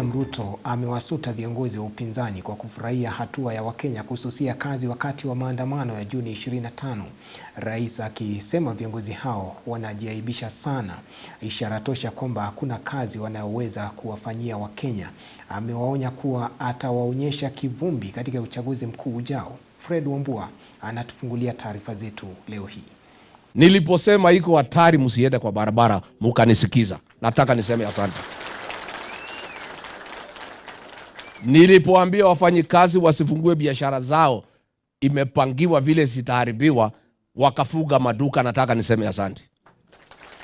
Ruto amewasuta viongozi wa upinzani kwa kufurahia hatua ya Wakenya kususia kazi wakati wa maandamano ya Juni 25. Rais akisema viongozi hao wanajiaibisha sana, ishara tosha kwamba hakuna kazi wanayoweza kuwafanyia Wakenya. Amewaonya kuwa atawaonyesha kivumbi katika uchaguzi mkuu ujao. Fred Wambua anatufungulia taarifa zetu leo hii. Niliposema iko hatari msiende kwa barabara, mkanisikiza. Nataka niseme asante. Nilipoambia wafanyikazi wasifungue biashara zao, imepangiwa vile zitaharibiwa, wakafuga maduka. Nataka niseme asante.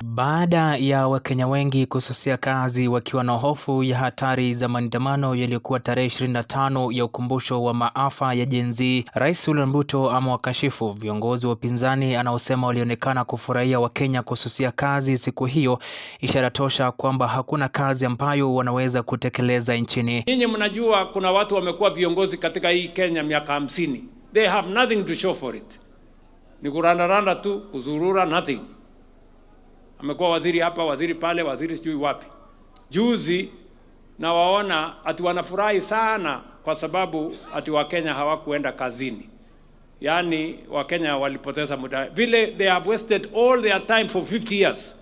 Baada ya Wakenya wengi kususia kazi wakiwa na hofu ya hatari za maandamano yaliyokuwa tarehe 25 ya ukumbusho wa maafa ya Gen Z, Rais William Ruto amewakashifu viongozi wa upinzani anaosema walionekana kufurahia Wakenya kususia kazi siku hiyo, ishara tosha kwamba hakuna kazi ambayo wanaweza kutekeleza nchini. Ninyi mnajua kuna watu wamekuwa viongozi katika hii Kenya miaka 50. They have nothing to show for it. Ni kurandaranda tu, kuzurura, nothing. Amekuwa waziri hapa, waziri pale, waziri sijui wapi. Juzi na waona ati wanafurahi sana kwa sababu ati Wakenya hawakuenda kazini. Yani Wakenya walipoteza muda. Vile they have wasted all their time for 50 years.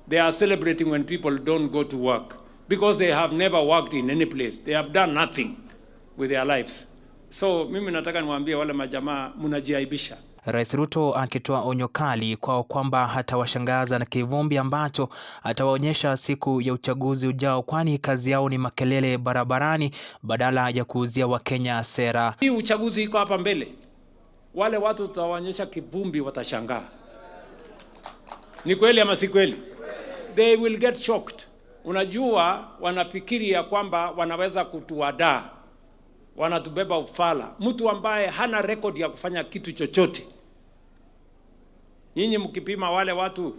They are celebrating when people don't go to work because they have never worked in any place. They have done nothing with their lives. So mimi nataka niwaambie wale majamaa mnajiaibisha. Rais Ruto akitoa onyo kali kwao kwamba hatawashangaza na kivumbi ambacho atawaonyesha siku ya uchaguzi ujao, kwani kazi yao ni makelele barabarani badala ya kuuzia Wakenya sera. Hii uchaguzi iko hapa mbele. Wale watu tutawaonyesha kivumbi watashangaa. Ni kweli ama si kweli? They will get shocked. Unajua wanafikiri ya kwamba wanaweza kutuadaa. Wanatubeba ufala. Mtu ambaye hana record ya kufanya kitu chochote. Nyinyi mkipima wale watu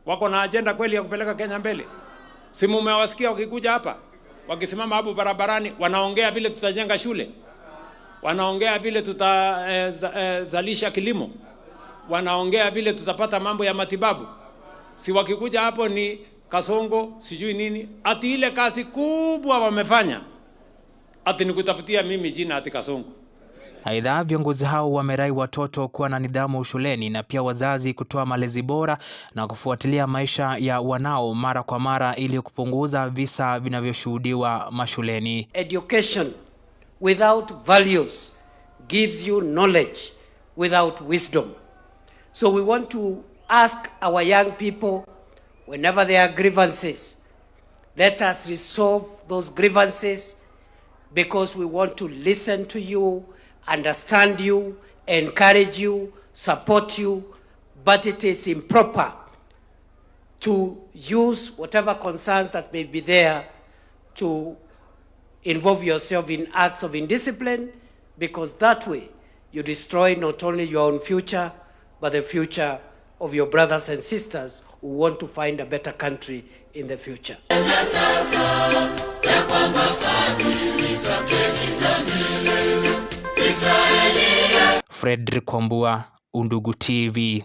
wako na agenda kweli ya kupeleka Kenya mbele? Si mmewasikia wakikuja hapa? Wakisimama hapo barabarani wanaongea vile tutajenga shule. Wanaongea vile tutazalisha kilimo. Wanaongea vile tutapata mambo ya matibabu. Si wakikuja hapo ni kasongo, sijui nini. Ati ile kazi kubwa wamefanya. Ati nikutafutia mimi jina ati kasongo. Aidha, viongozi hao wamerai watoto kuwa na nidhamu shuleni na pia wazazi kutoa malezi bora na kufuatilia maisha ya wanao mara kwa mara ili kupunguza visa vinavyoshuhudiwa mashuleni. Education without values gives you knowledge without wisdom. So we want to ask our young people, whenever there are grievances, let us resolve those grievances, because we want to listen to you, understand you, encourage you, support you, but it is improper to use whatever concerns that may be there to involve yourself in acts of indiscipline, because that way you destroy not only your own future, but the future of your brothers and sisters who want to find a better country in the future. Fredrick Wambua, Undugu TV.